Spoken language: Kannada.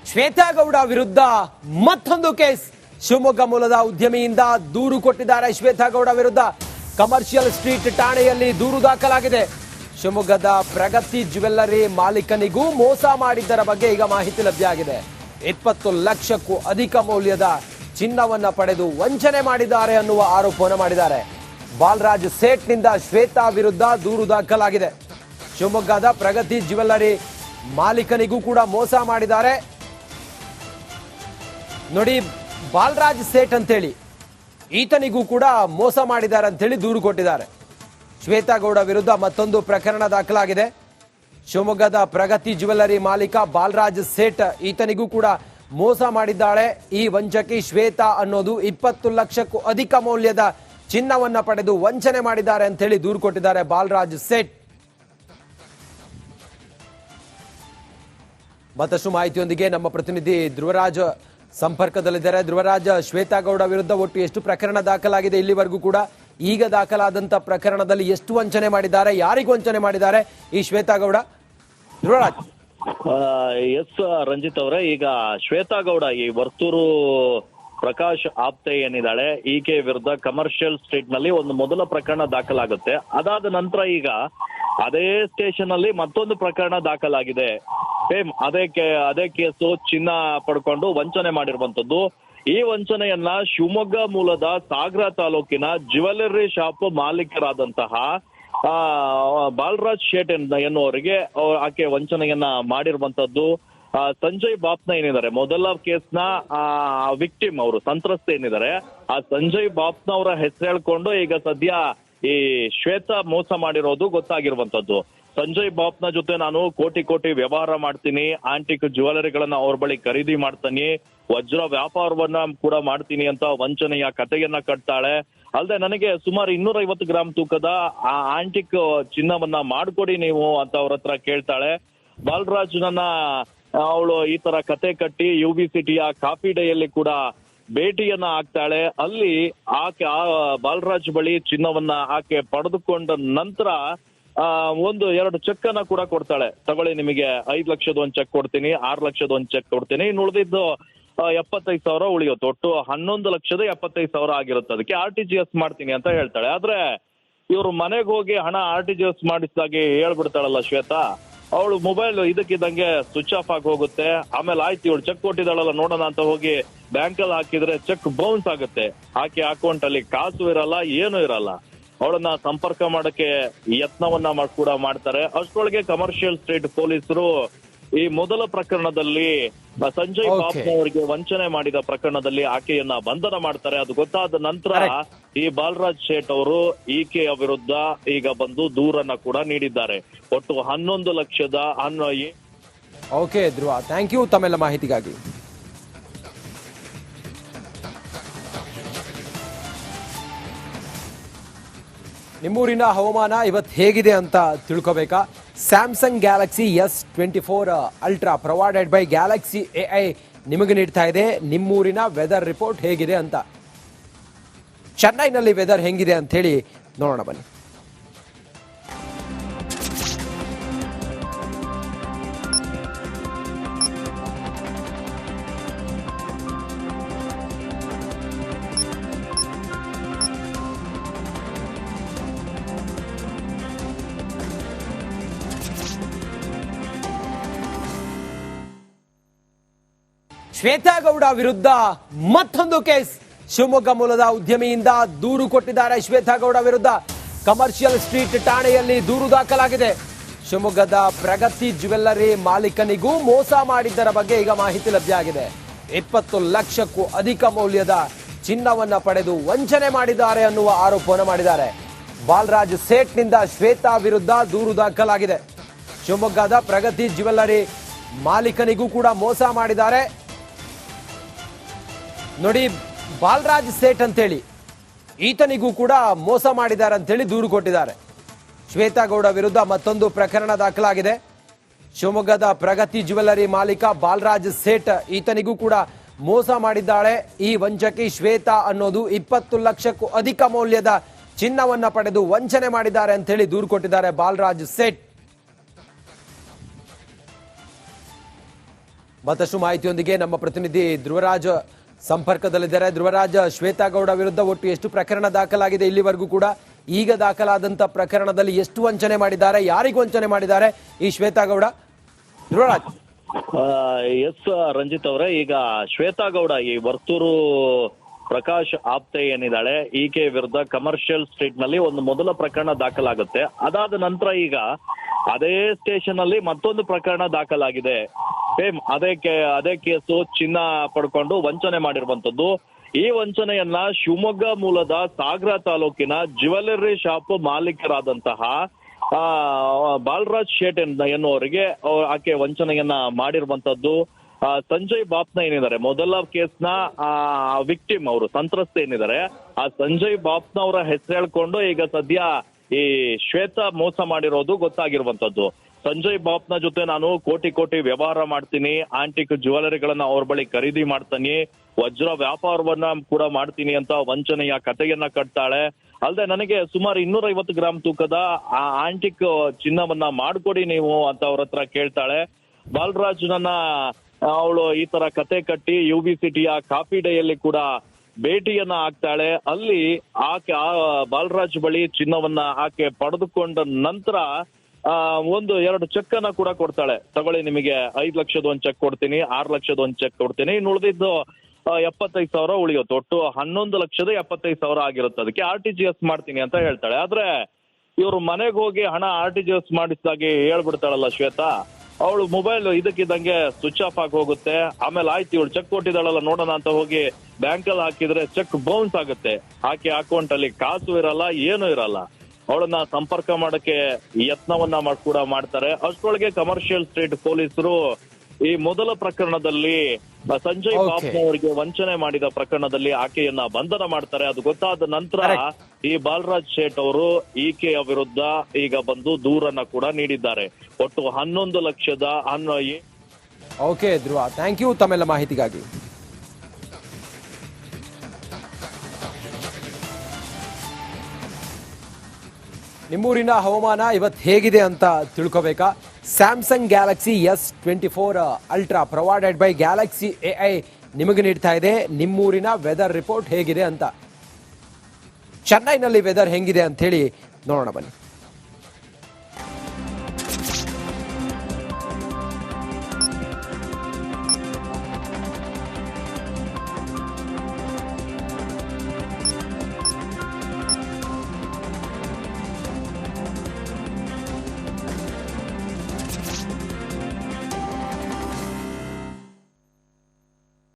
ಶ್ವೇತಾ ಗೌಡ ವಿರುದ್ಧ ಮತ್ತೊಂದು ಕೇಸ್. ಶಿವಮೊಗ್ಗ ಮೂಲದ ಉದ್ಯಮಿಯಿಂದ ದೂರು ಕೊಟ್ಟಿದ್ದಾರೆ. ಶ್ವೇತಾ ಗೌಡ ವಿರುದ್ಧ ಕಮರ್ಷಿಯಲ್ ಸ್ಟ್ರೀಟ್ ಠಾಣೆಯಲ್ಲಿ ದೂರು ದಾಖಲಾಗಿದೆ. ಶಿವಮೊಗ್ಗದ ಪ್ರಗತಿ ಜ್ಯುವೆಲ್ಲರಿ ಮಾಲೀಕನಿಗೂ ಮೋಸ ಮಾಡಿದ್ದರ ಬಗ್ಗೆ ಈಗ ಮಾಹಿತಿ ಲಭ್ಯ ಆಗಿದೆ. 20 ಲಕ್ಷಕ್ಕೂ ಅಧಿಕ ಮೌಲ್ಯದ ಚಿನ್ನವನ್ನ ಪಡೆದು ವಂಚನೆ ಮಾಡಿದ್ದಾರೆ ಅನ್ನುವ ಆರೋಪವನ್ನು ಮಾಡಿದ್ದಾರೆ. ಬಾಲರಾಜ್ ಸೇಠ್ನಿಂದ ಶ್ವೇತಾ ವಿರುದ್ಧ ದೂರು ದಾಖಲಾಗಿದೆ. ಶಿವಮೊಗ್ಗದ ಪ್ರಗತಿ ಜ್ಯುವೆಲ್ಲರಿ ಮಾಲೀಕನಿಗೂ ಕೂಡ ಮೋಸ ಮಾಡಿದ್ದಾರೆ. ನೋಡಿ, ಬಾಲರಾಜ್ ಸೇಠ್ ಅಂತೇಳಿ ಈತನಿಗೂ ಕೂಡ ಮೋಸ ಮಾಡಿದ್ದಾರೆ ಅಂತೇಳಿ ದೂರು ಕೊಟ್ಟಿದ್ದಾರೆ. ಶ್ವೇತಾ ಗೌಡ ವಿರುದ್ಧ ಮತ್ತೊಂದು ಪ್ರಕರಣ ದಾಖಲಾಗಿದೆ. ಶಿವಮೊಗ್ಗದ ಪ್ರಗತಿ ಜ್ಯುವೆಲ್ಲರಿ ಮಾಲೀಕ ಬಾಲರಾಜ್ ಸೇಠ್ ಈತನಿಗೂ ಕೂಡ ಮೋಸ ಮಾಡಿದ್ದಾಳೆ. ಈ ವಂಚಕಿ ಶ್ವೇತಾ ಅನ್ನೋದು 20 ಲಕ್ಷಕ್ಕೂ ಅಧಿಕ ಮೌಲ್ಯದ ಚಿನ್ನವನ್ನ ಪಡೆದು ವಂಚನೆ ಮಾಡಿದ್ದಾರೆ ಅಂತ ಹೇಳಿ ದೂರು ಕೊಟ್ಟಿದ್ದಾರೆ ಬಾಲರಾಜ್ ಸೇಠ್. ಮತ್ತಷ್ಟು ಮಾಹಿತಿಯೊಂದಿಗೆ ನಮ್ಮ ಪ್ರತಿನಿಧಿ ಧ್ರುವರಾಜ್ ಸಂಪರ್ಕದಲ್ಲಿದ್ದಾರೆ. ಧ್ರುವರಾಜ್, ಶ್ವೇತಾ ಗೌಡ ವಿರುದ್ಧ ಒಟ್ಟು ಎಷ್ಟು ಪ್ರಕರಣ ದಾಖಲಾಗಿದೆ ಇಲ್ಲಿವರೆಗೂ ಕೂಡ? ಈಗ ದಾಖಲಾದಂತ ಪ್ರಕರಣದಲ್ಲಿ ಎಷ್ಟು ವಂಚನೆ ಮಾಡಿದ್ದಾರೆ, ಯಾರಿಗೂ ವಂಚನೆ ಮಾಡಿದ್ದಾರೆ ಈ ಶ್ವೇತಾ ಗೌಡ? ಧ್ರುವರಾಜ್. ಎಸ್ ರಂಜಿತ್ ಅವರೇ, ಈಗ ಶ್ವೇತಾ ಗೌಡ ಈ ವರ್ತೂರು ಪ್ರಕಾಶ್ ಆಪ್ತೆ ಏನಿದ್ದಾಳೆ, ಈಕೆ ವಿರುದ್ಧ ಕಮರ್ಷಿಯಲ್ ಸ್ಟ್ರೀಟ್ ನಲ್ಲಿ ಒಂದು ಮೊದಲ ಪ್ರಕರಣ ದಾಖಲಾಗುತ್ತೆ. ಅದಾದ ನಂತರ ಈಗ ಅದೇ ಸ್ಟೇಷನ್ ಅಲ್ಲಿ ಮತ್ತೊಂದು ಪ್ರಕರಣ ದಾಖಲಾಗಿದೆ. ಸೇಮ್ ಅದೇ ಕೇಸು, ಚಿನ್ನ ಪಡ್ಕೊಂಡು ವಂಚನೆ ಮಾಡಿರುವಂತದ್ದು. ಈ ವಂಚನೆಯನ್ನ ಶಿವಮೊಗ್ಗ ಮೂಲದ ಸಾಗರ ತಾಲೂಕಿನ ಜ್ಯುವೆಲ್ಲರಿ ಶಾಪ್ ಮಾಲೀಕರಾದಂತಹ ಬಾಲರಾಜ್ ಶೇಟ್ ಎನ್ನುವರಿಗೆ ಆಕೆ ವಂಚನೆಯನ್ನ ಮಾಡಿರುವಂತದ್ದು. ಸಂಜಯ್ ಬಾಪ್ನ ಏನಿದ್ದಾರೆ, ಮೊದಲ ಕೇಸ್ನ ವಿಕ್ಟಿಮ್, ಅವರು ಸಂತ್ರಸ್ತೆ ಏನಿದ್ದಾರೆ, ಆ ಸಂಜಯ್ ಬಾಪ್ನ ಅವರ ಹೆಸರು ಹೇಳ್ಕೊಂಡು ಈಗ ಸದ್ಯ ಈ ಶ್ವೇತಾ ಮೋಸ ಮಾಡಿರೋದು ಗೊತ್ತಾಗಿರುವಂತದ್ದು. ಸಂಜಯ್ ಬಾಪ್ನ ಜೊತೆ ನಾನು ಕೋಟಿ ವ್ಯವಹಾರ ಮಾಡ್ತೀನಿ, ಆಂಟಿಕ್ ಜ್ಯುವೆಲರಿಗಳನ್ನ ಅವ್ರ ಬಳಿ ಖರೀದಿ ಮಾಡ್ತೀನಿ, ವಜ್ರ ವ್ಯಾಪಾರವನ್ನ ಕೂಡ ಮಾಡ್ತೀನಿ ಅಂತ ವಂಚನೆಯ ಕಥೆಯನ್ನ ಕಟ್ತಾಳೆ. ಅಲ್ಲದೆ ನನಗೆ ಸುಮಾರು 250 ಗ್ರಾಮ್ ತೂಕದ ಆಂಟಿಕ್ ಚಿನ್ನವನ್ನ ಮಾಡ್ಕೊಡಿ ನೀವು ಅಂತ ಅವ್ರ ಹತ್ರ ಕೇಳ್ತಾಳೆ. ಬಾಲರಾಜ್ನನ್ನ ಅವಳು ಈ ತರ ಕತೆ ಕಟ್ಟಿ UB-ಸಿಟಿಯ ಕಾಫಿ ಡೇಯಲ್ಲಿ ಕೂಡ ಭೇಟಿಯನ್ನ ಆಗ್ತಾಳೆ. ಅಲ್ಲಿ ಆಕೆ ಬಾಲರಾಜ್ ಬಳಿ ಚಿನ್ನವನ್ನ ಆಕೆ ಪಡೆದುಕೊಂಡ ನಂತರ 1-2 ಚೆಕ್ ಅನ್ನ ಕೂಡ ಕೊಡ್ತಾಳೆ. ತಗೊಳ್ಳಿ, ನಿಮಗೆ 5 ಲಕ್ಷದ ಒಂದು ಚೆಕ್ ಕೊಡ್ತೀನಿ, 6 ಲಕ್ಷದ ಒಂದು ಚೆಕ್ ಕೊಡ್ತೀನಿ, ಇನ್ನು ಉಳಿದಿದ್ದು 75,000 ಉಳಿಯುತ್ತೆ. ಒಟ್ಟು 11,75,000 ಆಗಿರುತ್ತೆ. ಅದಕ್ಕೆ RTGS ಮಾಡ್ತೀನಿ ಅಂತ ಹೇಳ್ತಾಳೆ. ಆದ್ರೆ ಇವ್ರು ಮನೆಗೆ ಹೋಗಿ ಹಣ RTGS ಮಾಡಿಸಿದಾಗೆ ಹೇಳ್ಬಿಡ್ತಾಳಲ್ಲ ಶ್ವೇತಾ, ಅವಳು ಮೊಬೈಲ್ ಇದಕ್ಕಿದ್ದಂಗೆ ಸ್ವಿಚ್ ಆಫ್ ಆಗಿ ಹೋಗುತ್ತೆ. ಆಮೇಲೆ ಆಯ್ತು, ಇವಳು ಚೆಕ್ ಕೊಟ್ಟಿದ್ದಾಳಲ್ಲ ನೋಡೋಣ ಅಂತ ಹೋಗಿ ಬ್ಯಾಂಕಲ್ಲಿ ಹಾಕಿದ್ರೆ ಚೆಕ್ ಬೌನ್ಸ್ ಆಗುತ್ತೆ. ಆಕೆ ಅಕೌಂಟ್ ಅಲ್ಲಿ ಕಾಸು ಇರಲ್ಲ, ಏನು ಇರಲ್ಲ. ಅವಳನ್ನ ಸಂಪರ್ಕ ಮಾಡಕ್ಕೆ ಯತ್ನವನ್ನ ಕೂಡ ಮಾಡ್ತಾರೆ. ಅಷ್ಟರೊಳಗೆ ಕಮರ್ಷಿಯಲ್ ಸ್ಟ್ರೀಟ್ ಪೊಲೀಸರು ಈ ಮೊದಲ ಪ್ರಕರಣದಲ್ಲಿ ಸಂಜಯ್ ಬಾಬು ಅವರಿಗೆ ವಂಚನೆ ಮಾಡಿದ ಪ್ರಕರಣದಲ್ಲಿ ಆಕೆಯನ್ನ ಬಂಧನ ಮಾಡ್ತಾರೆ. ಅದು ಗೊತ್ತಾದ ನಂತರ ಈ ಬಾಲರಾಜ್ ಶೇಟ್ ಅವರು ಈಕೆಯ ವಿರುದ್ಧ ಈಗ ಬಂದು ದೂರನ್ನ ಕೂಡ ನೀಡಿದ್ದಾರೆ. ಒಟ್ಟು 11 ಲಕ್ಷದ ಓಕೆ ಧ್ರುವ, ಥ್ಯಾಂಕ್ ಯು ತಮ್ಮೆಲ್ಲ ಮಾಹಿತಿಗಾಗಿ. ನಿಮ್ಮೂರಿನ ಹವಾಮಾನ ಇವತ್ತು ಹೇಗಿದೆ ಅಂತ ತಿಳ್ಕೋಬೇಕಾ? Samsung Galaxy S24 Ultra provided by Galaxy AI ನಿಮಗೆ ನೀಡ್ತಾ ಇದೆ ನಿಮ್ಮೂರಿನ ವೆದರ್ ರಿಪೋರ್ಟ್ ಹೇಗಿದೆ ಅಂತ. ಚೆನ್ನೈನಲ್ಲಿ ವೆದರ್ ಹೆಂಗಿದೆ ಅಂತ ಹೇಳಿ ನೋಡೋಣ ಬನ್ನಿ. ಶ್ವೇತಾ ಗೌಡ ವಿರುದ್ಧ ಮತ್ತೊಂದು ಕೇಸ್. ಶಿವಮೊಗ್ಗ ಮೂಲದ ಉದ್ಯಮಿಯಿಂದ ದೂರು ಕೊಟ್ಟಿದ್ದಾರೆ. ಶ್ವೇತಾ ಗೌಡ ವಿರುದ್ಧ ಕಮರ್ಷಿಯಲ್ ಸ್ಟ್ರೀಟ್ ಠಾಣೆಯಲ್ಲಿ ದೂರು ದಾಖಲಾಗಿದೆ. ಶಿವಮೊಗ್ಗದ ಪ್ರಗತಿ ಜ್ಯುವೆಲ್ಲರಿ ಮಾಲೀಕನಿಗೂ ಮೋಸ ಮಾಡಿದ್ದರ ಬಗ್ಗೆ ಈಗ ಮಾಹಿತಿ ಲಭ್ಯ ಆಗಿದೆ. 20 ಲಕ್ಷಕ್ಕೂ ಅಧಿಕ ಮೌಲ್ಯದ ಚಿನ್ನವನ್ನ ಪಡೆದು ವಂಚನೆ ಮಾಡಿದ್ದಾರೆ ಅನ್ನುವ ಆರೋಪವನ್ನು ಮಾಡಿದ್ದಾರೆ. ಬಾಲರಾಜ್ ಸೇಠ್ನಿಂದ ಶ್ವೇತಾ ವಿರುದ್ಧ ದೂರು ದಾಖಲಾಗಿದೆ. ಶಿವಮೊಗ್ಗದ ಪ್ರಗತಿ ಜ್ಯುವೆಲ್ಲರಿ ಮಾಲೀಕನಿಗೂ ಕೂಡ ಮೋಸ ಮಾಡಿದ್ದಾರೆ. ನೋಡಿ, ಬಾಲರಾಜ್ ಸೇಠ್ ಅಂತೇಳಿ ಈತನಿಗೂ ಕೂಡ ಮೋಸ ಮಾಡಿದ್ದಾರೆ ಅಂತೇಳಿ ದೂರು ಕೊಟ್ಟಿದ್ದಾರೆ. ಶ್ವೇತಾ ಗೌಡ ವಿರುದ್ಧ ಮತ್ತೊಂದು ಪ್ರಕರಣ ದಾಖಲಾಗಿದೆ. ಶಿವಮೊಗ್ಗದ ಪ್ರಗತಿ ಜ್ಯುವೆಲ್ಲರಿ ಮಾಲೀಕ ಬಾಲರಾಜ್ ಸೇಠ್ ಈತನಿಗೂ ಕೂಡ ಮೋಸ ಮಾಡಿದ್ದಾಳೆ. ಈ ವಂಚಕಿ ಶ್ವೇತಾ ಅನ್ನೋದು 20 ಲಕ್ಷಕ್ಕೂ ಅಧಿಕ ಮೌಲ್ಯದ ಚಿನ್ನವನ್ನ ಪಡೆದು ವಂಚನೆ ಮಾಡಿದ್ದಾರೆ ಅಂತ ಹೇಳಿ ದೂರು ಕೊಟ್ಟಿದ್ದಾರೆ ಬಾಲರಾಜ್ ಸೇಠ್. ಮತ್ತಷ್ಟು ಮಾಹಿತಿಯೊಂದಿಗೆ ನಮ್ಮ ಪ್ರತಿನಿಧಿ ಧ್ರುವರಾಜ್ ಸಂಪರ್ಕದಲ್ಲಿದ್ದಾರೆ. ಧ್ರುವರಾಜ್, ಶ್ವೇತಾ ಗೌಡ ವಿರುದ್ಧ ಒಟ್ಟು ಎಷ್ಟು ಪ್ರಕರಣ ದಾಖಲಾಗಿದೆ ಇಲ್ಲಿವರೆಗೂ ಕೂಡ? ಈಗ ದಾಖಲಾದಂತ ಪ್ರಕರಣದಲ್ಲಿ ಎಷ್ಟು ವಂಚನೆ ಮಾಡಿದ್ದಾರೆ, ಯಾರಿಗೂ ವಂಚನೆ ಮಾಡಿದ್ದಾರೆ ಈ ಶ್ವೇತಾ ಗೌಡ? ಧ್ರುವರಾಜ್. ಎಸ್ ರಂಜಿತ್ ಅವರೇ, ಈಗ ಶ್ವೇತಾ ಗೌಡ ಈ ವರ್ತೂರು ಪ್ರಕಾಶ್ ಆಪ್ತೆ ಏನಿದ್ದಾಳೆ ಈಕೆ ವಿರುದ್ಧ ಕಮರ್ಷಿಯಲ್ ಸ್ಟ್ರೀಟ್ ನಲ್ಲಿ ಒಂದು ಮೊದಲ ಪ್ರಕರಣ ದಾಖಲಾಗುತ್ತೆ. ಅದಾದ ನಂತರ ಈಗ ಅದೇ ಸ್ಟೇಷನ್ ಅಲ್ಲಿ ಮತ್ತೊಂದು ಪ್ರಕರಣ ದಾಖಲಾಗಿದೆ. ಸೇಮ್ ಅದೇ ಕೇಸು, ಚಿನ್ನ ಪಡ್ಕೊಂಡು ವಂಚನೆ ಮಾಡಿರುವಂತದ್ದು. ಈ ವಂಚನೆಯನ್ನ ಶಿವಮೊಗ್ಗ ಮೂಲದ ಸಾಗರ ತಾಲೂಕಿನ ಜ್ಯುವೆಲರಿ ಶಾಪ್ ಮಾಲೀಕರಾದಂತಹ ಬಾಲರಾಜ್ ಶೇಟ್ ಎನ್ನುವರಿಗೆ ಆಕೆ ವಂಚನೆಯನ್ನ ಮಾಡಿರುವಂತದ್ದು. ಸಂಜಯ್ ಬಾಪ್ನ ಏನಿದ್ದಾರೆ, ಮೊದಲ ಕೇಸ್ನ ವಿಕ್ಟಿಮ್ ಅವರು, ಸಂತ್ರಸ್ತೆ ಏನಿದ್ದಾರೆ, ಆ ಸಂಜಯ್ ಬಾಪ್ನ ಅವರ ಹೆಸರು ಹೇಳ್ಕೊಂಡು ಈಗ ಸದ್ಯ ಈ ಶ್ವೇತಾ ಮೋಸ ಮಾಡಿರೋದು ಗೊತ್ತಾಗಿರುವಂತದ್ದು. ಸಂಜಯ್ ಬಾಪ್ನ ಜೊತೆ ನಾನು ಕೋಟಿ ವ್ಯವಹಾರ ಮಾಡ್ತೀನಿ, ಆಂಟಿಕ್ ಜ್ಯುವೆಲರಿಗಳನ್ನ ಅವ್ರ ಬಳಿ ಖರೀದಿ ಮಾಡ್ತೀನಿ, ವಜ್ರ ವ್ಯಾಪಾರವನ್ನ ಕೂಡ ಮಾಡ್ತೀನಿ ಅಂತ ವಂಚನೆಯ ಕಥೆಯನ್ನ ಕಟ್ತಾಳೆ. ಅಲ್ಲದೆ ನನಗೆ ಸುಮಾರು 250 ಗ್ರಾಮ್ ತೂಕದ ಆ ಆಂಟಿಕ್ ಚಿನ್ನವನ್ನ ಮಾಡ್ಕೊಡಿ ನೀವು ಅಂತ ಅವ್ರ ಹತ್ರ ಕೇಳ್ತಾಳೆ. ಬಾಲರಾಜ್ ಅವಳು ಈ ತರ ಕತೆ ಕಟ್ಟಿ UB ಸಿಟಿಯ ಕಾಫಿ ಡೇಯಲ್ಲಿ ಕೂಡ ಭೇಟಿಯನ್ನ ಆಗ್ತಾಳೆ. ಅಲ್ಲಿ ಆಕೆ ಬಾಲರಾಜ್ ಬಳಿ ಚಿನ್ನವನ್ನ ಆಕೆ ಪಡೆದುಕೊಂಡ ನಂತರ 2 ಚೆಕ್ ಅನ್ನ ಕೂಡ ಕೊಡ್ತಾಳೆ. ತಗೊಳ್ಳಿ, ನಿಮಗೆ 5 ಲಕ್ಷದ ಒಂದು ಚೆಕ್ ಕೊಡ್ತೀನಿ, 6 ಲಕ್ಷದ ಒಂದು ಚೆಕ್ ಕೊಡ್ತೀನಿ, ಇನ್ನು ಉಳಿದಿದ್ದು 75,000 ಉಳಿಯುತ್ತೆ. ಒಟ್ಟು 11,75,000 ಆಗಿರುತ್ತೆ. ಅದಕ್ಕೆ RTGS ಮಾಡ್ತೀನಿ ಅಂತ ಹೇಳ್ತಾಳೆ. ಆದ್ರೆ ಇವ್ರು ಮನೆಗೆ ಹೋಗಿ ಹಣ RTGS ಮಾಡಿಸಿದಾಗೆ ಹೇಳ್ಬಿಡ್ತಾಳಲ್ಲ ಶ್ವೇತಾ, ಅವಳು ಮೊಬೈಲ್ ಇದಕ್ಕಿದ್ದಂಗೆ ಸ್ವಿಚ್ ಆಫ್ ಆಗಿ ಹೋಗುತ್ತೆ. ಆಮೇಲೆ ಆಯ್ತು, ಇವಳು ಚೆಕ್ ಕೊಟ್ಟಿದ್ದಾಳಲ್ಲ ನೋಡೋಣ ಅಂತ ಹೋಗಿ ಬ್ಯಾಂಕಲ್ಲಿ ಹಾಕಿದ್ರೆ ಚೆಕ್ ಬೌನ್ಸ್ ಆಗುತ್ತೆ. ಆಕೆ ಅಕೌಂಟ್ ಅಲ್ಲಿ ಕಾಸು ಇರಲ್ಲ, ಏನು ಇರಲ್ಲ. ಅವಳನ್ನ ಸಂಪರ್ಕ ಮಾಡಕ್ಕೆ ಯತ್ನವನ್ನ ಕೂಡ ಮಾಡ್ತಾರೆ. ಅಷ್ಟರೊಳಗೆ ಕಮರ್ಷಿಯಲ್ ಸ್ಟ್ರೀಟ್ ಪೊಲೀಸರು ಈ ಮೊದಲ ಪ್ರಕರಣದಲ್ಲಿ ಸಂಜಯ್ ಬಾಪ್ನ ಅವರಿಗೆ ವಂಚನೆ ಮಾಡಿದ ಪ್ರಕರಣದಲ್ಲಿ ಆಕೆಯನ್ನ ಬಂಧನ ಮಾಡ್ತಾರೆ. ಅದು ಗೊತ್ತಾದ ನಂತರ ಈ ಬಾಲರಾಜ್ ಶೇಟ್ ಅವರು ಈಕೆಯ ವಿರುದ್ಧ ಈಗ ಬಂದು ದೂರನ್ನ ಕೂಡ ನೀಡಿದ್ದಾರೆ. ಒಟ್ಟು 11 ಲಕ್ಷದ ಓಕೆ ಧ್ರುವ, ಥ್ಯಾಂಕ್ ಯು ತಮ್ಮೆಲ್ಲ ಮಾಹಿತಿಗಾಗಿ. ನಿಮ್ಮೂರಿನ ಹವಾಮಾನ ಇವತ್ತು ಹೇಗಿದೆ ಅಂತ ತಿಳ್ಕೋಬೇಕಾ? Samsung Galaxy S24 Ultra provided by Galaxy AI ನಿಮಗೆ ನೀಡ್ತಾ ಇದೆ ನಿಮ್ಮೂರಿನ ವೆದರ್ ರಿಪೋರ್ಟ್ ಹೇಗಿದೆ ಅಂತ. ಚೆನ್ನೈನಲ್ಲಿ ವೆದರ್ ಹೆಂಗಿದೆ ಅಂತ ಹೇಳಿ ನೋಡೋಣ ಬನ್ನಿ.